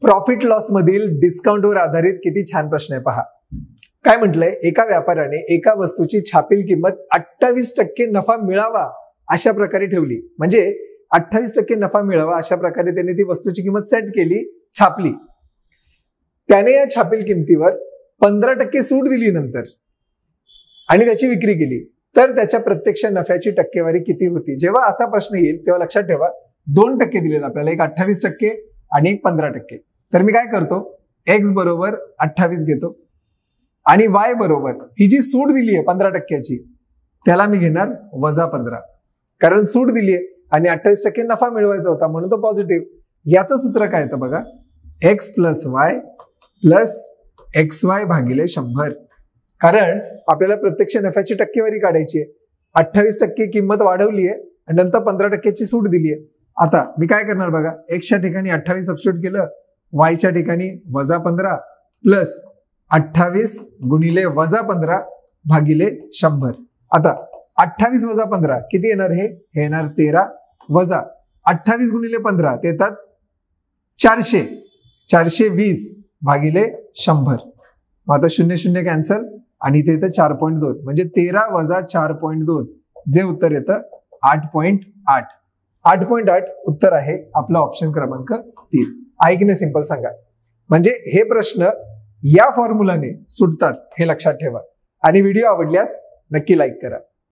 Profit loss मधील डिस्काउंटवर आधारित किती छान प्रश्न आहे पहा. काय म्हटलंय, एका व्यापाऱ्याने एका वस्तूची छापील किंमत 28% नफा मिळावा अशा प्रकारे ठेवली. म्हणजे 28% नफा मिळावा अशा प्रकारे त्याने ती वस्तूची किंमत सेट केली, छापली. त्याने या छापील किमतीवर 15% सूट दिली नंतर आणि त्याची विक्री केली, तर त्याच्या प्रत्यक्ष नफ्याची टक्केवारी किती होती. जेव्हा असा प्रश्न येईल तेव्हा लक्षात ठेवा 2% दिलेला आपल्याला, एक 28% आणि एक 15%. तर मी काय करतो, x बरोबर 28 घेतो आणि y बरोबर ही जी सूट दिली आहे 15%ची त्याला मी घेणार -15, कारण सूट दिली आहे आणि 28% नफा मिळवायचा होता म्हणून तो पॉझिटिव्ह. याचं सूत्र काय येतं बघा, x + y + xy भागिले 100. कारण आपल्याला प्रत्यक्ष नफ्याची टक्केवारी काढायची आहे. 28% किंमत वाढवली आहे आणि नंतर 15%ची सूट दिली आहे. आता मी काय करणार बघा, x च्या ठिकाणी 28 सबस्टिट्यूट केलं, y च्या ठिकाणी -15 प्लस 28 गुणिले -15 भागिले 100. आता 28 - 15 किती येणार, हे येणार 13 वजा 28 गुणिले 15 ते येतात 400, 420 भागिले 100. मग आता 0 0 कॅन्सल आणि इथे येतं 4.2, म्हणजे 13 वजा 4.2 जे उत्तर येतं 8.8. 8.8 उत्तर आहे आपला ऑप्शन क्रमांक 3. आहे की नाही, सिंपल सांगा. म्हणजे हे प्रश्न या फॉर्म्युलाने सुटतात हे लक्षात ठेवा. आणि व्हिडिओ आवडल्यास नक्की लाईक करा.